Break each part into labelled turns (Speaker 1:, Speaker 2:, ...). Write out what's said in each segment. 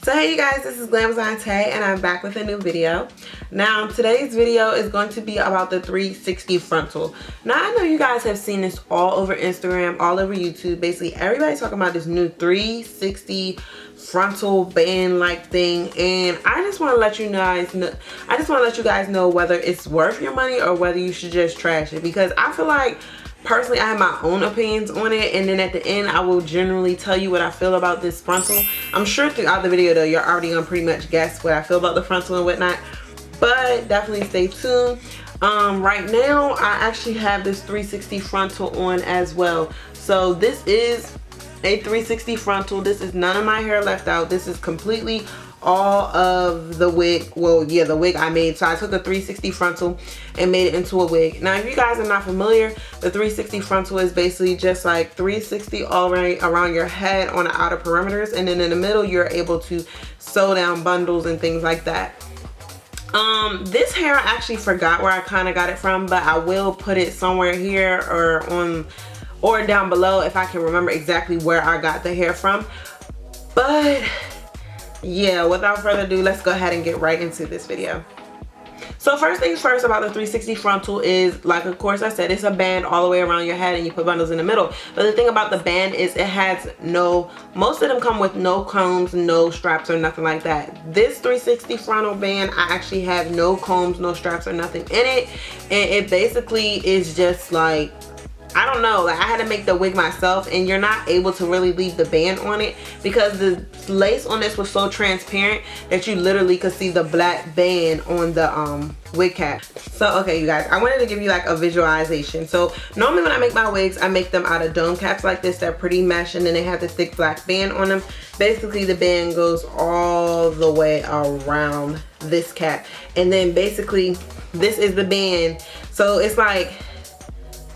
Speaker 1: So hey you guys, this is Glamazon Tay and I'm back with a new video. Now today's video is going to be about the 360 frontal. Now I know you guys have seen this all over Instagram, all over YouTube. Basically everybody's talking about this new 360 frontal band like thing, and I just want to let you guys know whether it's worth your money or whether you should just trash it, because I feel like personally I have my own opinions on it, and then at the end I will generally tell you what I feel about this frontal. I'm sure throughout the video though you're already gonna pretty much guess what I feel about the frontal and whatnot, but definitely stay tuned. Right now I actually have this 360 frontal on as well. So this is a 360 frontal. This is none of my hair left out. This is completely all of the wig. Well, yeah, the wig I made. So I took a 360 frontal and made it into a wig. Now if you guys are not familiar, the 360 frontal is basically just like 360 all around your head on the outer perimeters, and then in the middle you're able to sew down bundles and things like that. This hair I actually forgot where I kind of got it from, but I will put it somewhere here or down below if I can remember exactly where I got the hair from. But yeah, without further ado, let's go ahead and get right into this video. So first things first about the 360 frontal is, like of course I said, it's a band all the way around your head and you put bundles in the middle. But the thing about the band is it has most of them come with no combs, no straps or nothing like that. This 360 frontal band, I actually have no combs, no straps or nothing in it. And it basically is just like, I don't know, like I had to make the wig myself, and you're not able to really leave the band on it because the lace on this was so transparent that you literally could see the black band on the wig cap. So okay you guys, I wanted to give you like a visualization. So normally when I make my wigs, I make them out of dome caps like this. They're pretty mesh, and then they have this thick black band on them. Basically the band goes all the way around this cap, and then basically this is the band. So it's like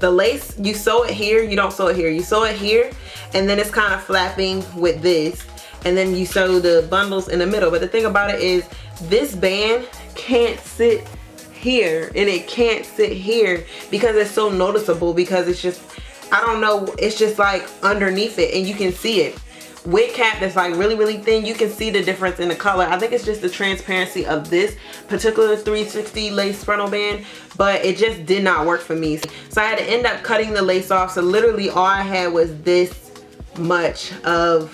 Speaker 1: the lace, you sew it here, you don't sew it here, you sew it here, and then it's kind of flapping with this, and then you sew the bundles in the middle. But the thing about it is this band can't sit here and it can't sit here because it's so noticeable, because it's just, I don't know, it's just like underneath it and you can see it. Wig cap that's like really thin, you can see the difference in the color. I think it's just the transparency of this particular 360 lace frontal band, but it just did not work for me. So I had to end up cutting the lace off. So literally all I had was this much of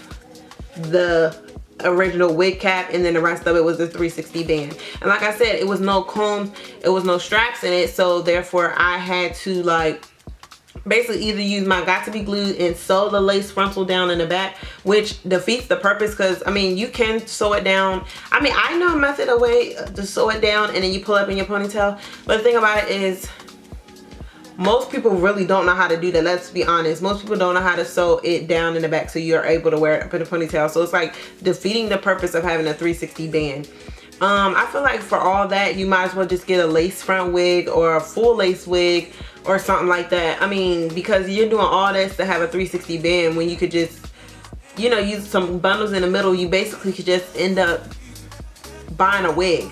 Speaker 1: the original wig cap, and then the rest of it was the 360 band. And like I said, it was no combs, it was no straps in it, so therefore I had to like basically either use my got to be glued and sew the lace frontal down in the back, which defeats the purpose, because I mean you can sew it down. I mean I know a method, a way to sew it down and then you pull up in your ponytail, but the thing about it is most people really don't know how to do that. Let's be honest, most people don't know how to sew it down in the back so you're able to wear it up in a ponytail. So it's like defeating the purpose of having a 360 band. I feel like for all that you might as well just get a lace front wig or a full lace wig or something like that. I mean, because you're doing all this to have a 360 band when you could just, you know, use some bundles in the middle. You basically could just end up buying a wig.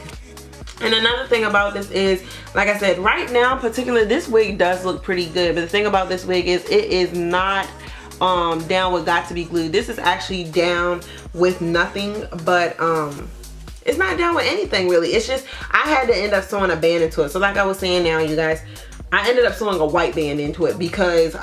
Speaker 1: And another thing about this is, like I said, right now particularly this wig does look pretty good, but the thing about this wig is it is not down with got to be glued. This is actually down with nothing but it's not down with anything really. It's just I had to end up sewing a band into it. So like I was saying now you guys, I ended up sewing a white band into it because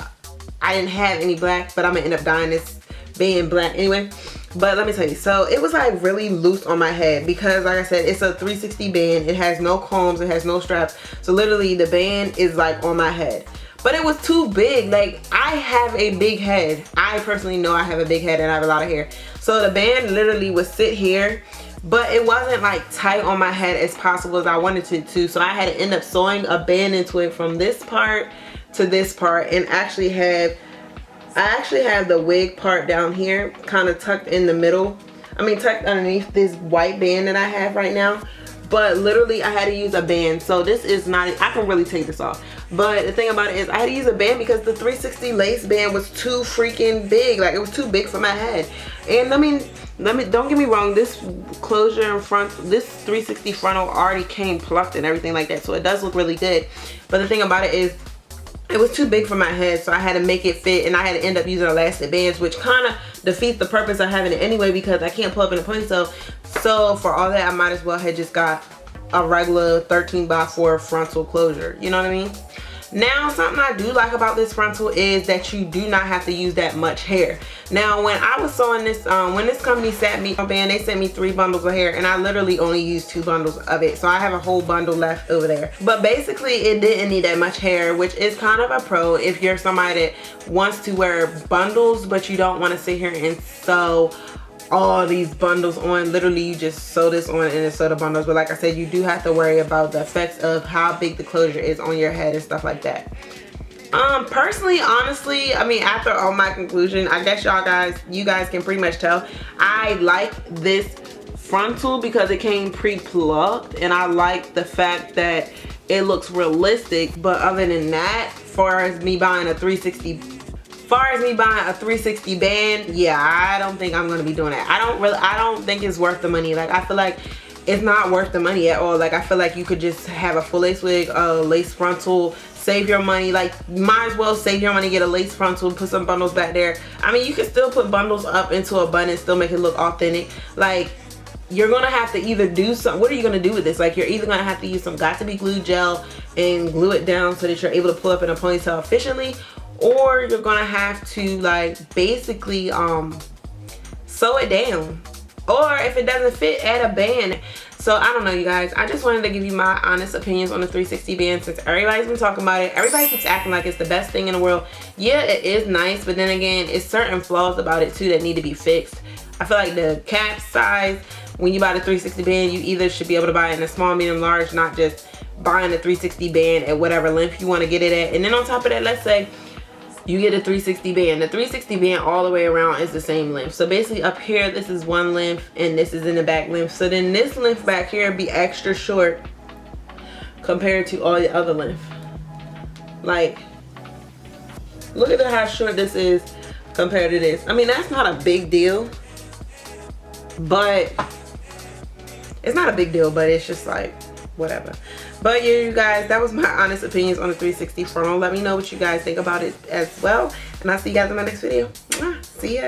Speaker 1: I didn't have any black, but I'm gonna end up dyeing this band black anyway. But let me tell you, so it was like really loose on my head because like I said, it's a 360 band. It has no combs, it has no straps. So literally the band is like on my head. But it was too big. Like I have a big head. I personally know I have a big head and I have a lot of hair. So the band literally would sit here, but it wasn't like tight on my head as possible as I wanted it to. So I had to end up sewing a band into it from this part to this part, and I actually have the wig part down here kind of tucked in the middle. I mean tucked underneath this white band that I have right now. But literally I had to use a band. So this is not, I can really take this off. But the thing about it is I had to use a band because the 360 lace band was too freaking big. Like it was too big for my head. And I mean, don't get me wrong, this closure in front, this 360 frontal already came plucked and everything like that. So it does look really good. But the thing about it is it was too big for my head, so I had to make it fit, and I had to end up using elastic bands, which kind of defeats the purpose of having it anyway, because I can't pull up in a ponytail. So for all that, I might as well have just got a regular 13x4 frontal closure. You know what I mean? Now, something I do like about this frontal is that you do not have to use that much hair. Now, when I was sewing this, when this company sent me a band, they sent me 3 bundles of hair, and I literally only used 2 bundles of it. So I have a whole bundle left over there. But basically, it didn't need that much hair, which is kind of a pro if you're somebody that wants to wear bundles, but you don't want to sit here and sew all these bundles on. Literally, you just sew this on and then sew the bundles. But like I said, you do have to worry about the effects of how big the closure is on your head and stuff like that. Personally, honestly, I mean, after all my conclusion, I guess you guys can pretty much tell I like this frontal because it came pre-plugged, and I like the fact that it looks realistic. But other than that, far as me buying a 360 band, yeah, I don't think I'm gonna be doing that. I don't think it's worth the money. Like, I feel like it's not worth the money at all. Like, I feel like you could just have a full lace wig, a lace frontal, save your money. Like, might as well save your money, get a lace frontal, put some bundles back there. I mean, you can still put bundles up into a bun and still make it look authentic. Like, you're gonna have to either do some, what are you gonna do with this? Like, you're either gonna have to use some got to be glue gel and glue it down so that you're able to pull up in a ponytail efficiently, or you're gonna have to, like, basically sew it down, or if it doesn't fit, add a band. So I don't know, you guys, I just wanted to give you my honest opinions on the 360 band, since everybody's been talking about it. Everybody keeps acting like it's the best thing in the world. Yeah, it is nice, but then again, it's certain flaws about it too that need to be fixed. I feel like the cap size, when you buy the 360 band, you either should be able to buy it in a small, medium, large, not just buying the 360 band at whatever length you want to get it at. And then on top of that, let's say you get a 360 band. The 360 band all the way around is the same length. So basically up here, this is one length and this is in the back length. So then this length back here be extra short compared to all the other length. Like, look at how short this is compared to this. I mean, that's not a big deal, but it's not a big deal, but it's just like, whatever. But yeah, you guys, that was my honest opinions on the 360 frontal. Let me know what you guys think about it as well, and I'll see you guys in my next video. See ya.